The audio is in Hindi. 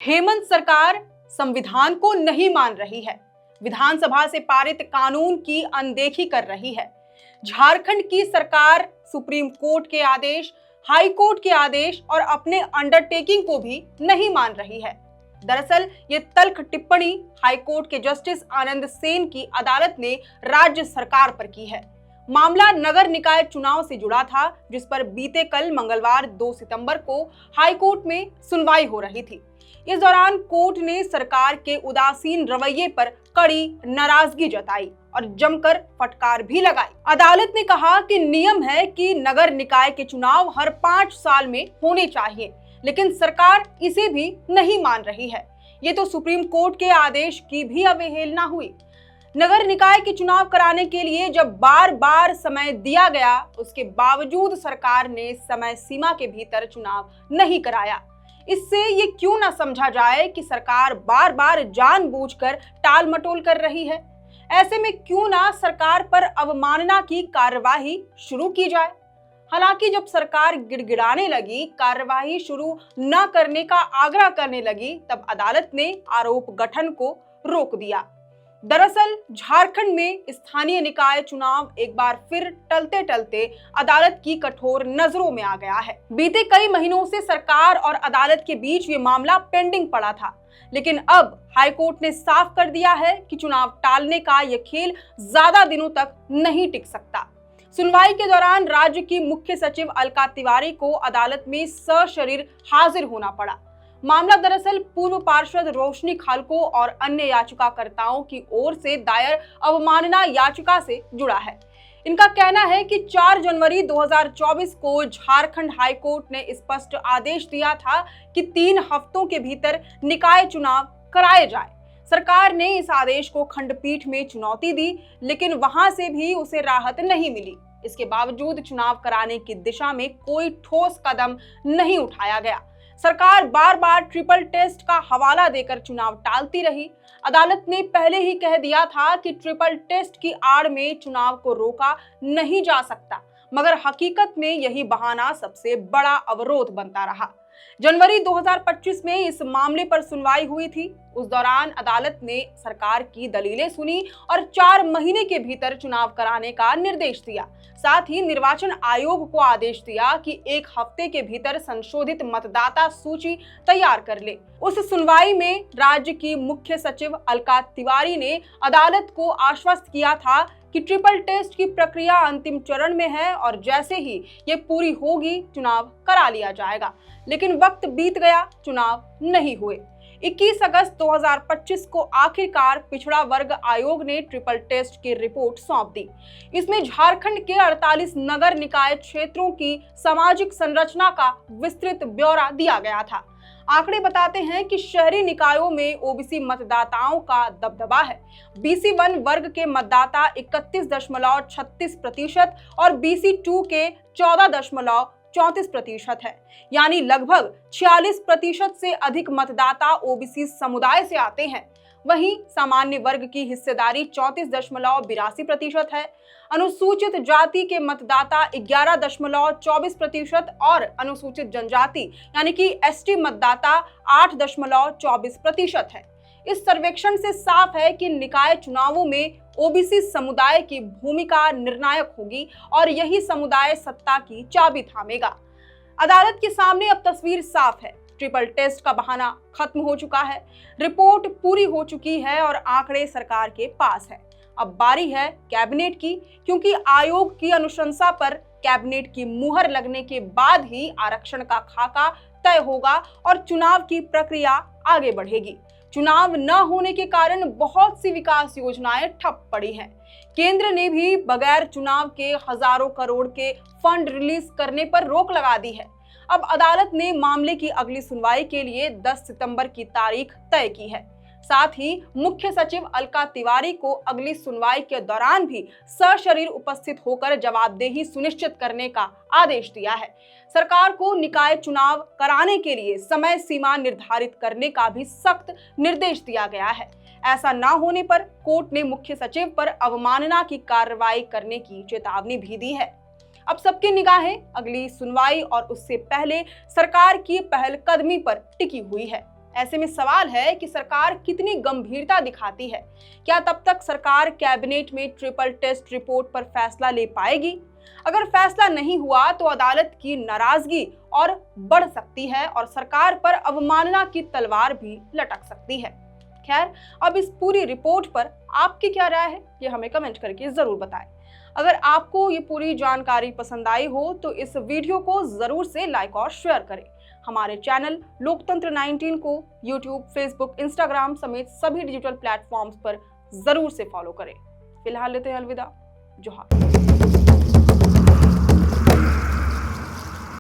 हेमंत सरकार संविधान को नहीं मान रही है, विधानसभा से पारित कानून की अनदेखी कर रही है। झारखंड की सरकार सुप्रीम कोर्ट के आदेश, हाई कोर्ट के आदेश और अपने अंडरटेकिंग को भी नहीं मान रही है। दरअसल ये तल्ख टिप्पणी हाई कोर्ट के जस्टिस आनंद सेन की अदालत ने राज्य सरकार पर की है। मामला नगर निकाय चुनाव से जुड़ा था, जिस पर बीते कल मंगलवार 2 सितंबर को हाई कोर्ट में सुनवाई हो रही थी। इस दौरान कोर्ट ने सरकार के उदासीन रवैये पर कड़ी नाराजगी जताई और जमकर फटकार भी लगाई। अदालत ने कहा कि नियम है कि नगर निकाय के चुनाव हर 5 साल में होने चाहिए, लेकिन सरकार इसे भी नहीं मान रही है। ये तो सुप्रीम कोर्ट के आदेश की भी अवहेलना हुई। नगर निकाय के चुनाव कराने के लिए जब बार बार समय दिया गया, उसके बावजूद सरकार ने समय सीमा के भीतर चुनाव नहीं कराया। इससे ये क्यों ना समझा जाए कि सरकार बार बार जानबूझकर टाल मटोल कर रही है। ऐसे में क्यों ना सरकार पर अवमानना की कार्यवाही शुरू की जाए। हालांकि जब सरकार गिड़गिड़ाने लगी, कार्यवाही शुरू न करने का आग्रह करने लगी, तब अदालत ने आरोप गठन को रोक दिया। दरअसल झारखंड में स्थानीय निकाय चुनाव एक बार फिर टलते टलते अदालत की कठोर नजरों में आ गया है। बीते कई महीनों से सरकार और अदालत के बीच ये मामला पेंडिंग पड़ा था, लेकिन अब हाई कोर्ट ने साफ कर दिया है कि चुनाव टालने का यह खेल ज्यादा दिनों तक नहीं टिक सकता। सुनवाई के दौरान राज्य की मुख्य सचिव अलका तिवारी को अदालत में सशरीर हाजिर होना पड़ा। मामला दरअसल पूर्व पार्षद रोशनी खालको और अन्य याचिकाकर्ताओं की ओर से दायर अवमानना याचिका से जुड़ा है। इनका कहना है कि 4 जनवरी 2024 को झारखंड हाई कोर्ट ने स्पष्ट आदेश दिया था कि 3 हफ्तों के भीतर निकाय चुनाव कराए जाए। सरकार ने इस आदेश को खंडपीठ में चुनौती दी, लेकिन वहां से भी उसे राहत नहीं मिली। इसके बावजूद चुनाव कराने की दिशा में कोई ठोस कदम नहीं उठाया गया। सरकार बार बार ट्रिपल टेस्ट का हवाला देकर चुनाव टालती रही। अदालत ने पहले ही कह दिया था कि ट्रिपल टेस्ट की आड़ में चुनाव को रोका नहीं जा सकता, मगर हकीकत में यही बहाना सबसे बड़ा अवरोध बनता रहा। जनवरी 2025 में इस मामले पर सुनवाई हुई थी। उस दौरान अदालत ने सरकार की दलीलें सुनी और 4 महीने के भीतर चुनाव कराने का निर्देश दिया। साथ ही निर्वाचन आयोग को आदेश दिया कि 1 हफ्ते के भीतर संशोधित मतदाता सूची तैयार कर ले। उस सुनवाई में राज्य की मुख्य सचिव अलका तिवारी ने अदालत को आश्वस्त किया था कि ट्रिपल टेस्ट की प्रक्रिया अंतिम चरण में है और जैसे ही ये पूरी होगी चुनाव करा लिया जाएगा। लेकिन वक्त बीत गया, चुनाव नहीं हुए। 21 अगस्त 2025 को आखिरकार पिछड़ा वर्ग आयोग ने ट्रिपल टेस्ट की रिपोर्ट सौंप दी। इसमें झारखंड के 48 नगर निकाय क्षेत्रों की सामाजिक संरचना का विस्तृत ब्यौरा दिया गया था। आंकड़े बताते हैं कि शहरी निकायों में ओबीसी मतदाताओं का दबदबा है। BC1 वर्ग के मतदाता 31.36% और BC2 के 14.34% है, यानी लगभग 46% से अधिक मतदाता ओबीसी समुदाय से आते हैं। वहीं सामान्य वर्ग की हिस्सेदारी 34.82% है। अनुसूचित जाति के मतदाता 11.24% और अनुसूचित जनजाति यानी कि ST मतदाता 8.24% है। इस सर्वेक्षण से साफ है कि निकाय चुनावों में ओबीसी समुदाय की भूमिका निर्णायक होगी और यही समुदाय सत्ता की चाबी थामेगा। अदालत के सामने अब तस्वीर साफ है। ट्रिपल टेस्ट का बहाना खत्म हो चुका है, रिपोर्ट पूरी हो चुकी है और आंकड़े सरकार के पास है। अब बारी है कैबिनेट की, क्योंकि आयोग की अनुशंसा पर कैबिनेट की मुहर लगने के बाद ही आरक्षण का खाका तय होगा और चुनाव की प्रक्रिया आगे बढ़ेगी। चुनाव न होने के कारण बहुत सी विकास योजनाएं ठप पड़ी हैं। केंद्र ने भी बगैर चुनाव के हजारों करोड़ के फंड रिलीज करने पर रोक लगा दी है। अब अदालत ने मामले की अगली सुनवाई के लिए 10 सितंबर की तारीख तय की है। साथ ही मुख्य सचिव अलका तिवारी को अगली सुनवाई के दौरान भी सशरीर उपस्थित होकर जवाबदेही सुनिश्चित करने का आदेश दिया है। सरकार को निकाय चुनाव कराने के लिए समय सीमा निर्धारित करने का भी सख्त निर्देश दिया गया है। ऐसा न होने पर कोर्ट ने मुख्य सचिव पर अवमानना की कार्रवाई करने की चेतावनी भी दी है। अब सबकी निगाहें अगली सुनवाई और उससे पहले सरकार की पहलकदमी पर टिकी हुई है। ऐसे में सवाल है कि सरकार कितनी गंभीरता दिखाती है। क्या तब तक सरकार कैबिनेट में ट्रिपल टेस्ट रिपोर्ट पर फैसला ले पाएगी? अगर फैसला नहीं हुआ तो अदालत की नाराजगी और बढ़ सकती है और सरकार पर अवमानना की तलवार भी लटक सकती है। खैर, अब इस पूरी रिपोर्ट पर आपकी क्या राय है, ये हमें कमेंट करके जरूर बताएं। अगर आपको ये पूरी जानकारी पसंद आई हो तो इस वीडियो को जरूर से लाइक और शेयर करें। हमारे चैनल लोकतंत्र 19 को यूट्यूब, फेसबुक, इंस्टाग्राम समेत सभी डिजिटल प्लेटफॉर्म्स पर जरूर से फॉलो करें। फिलहाल लेते हैं अलविदा। जोहार।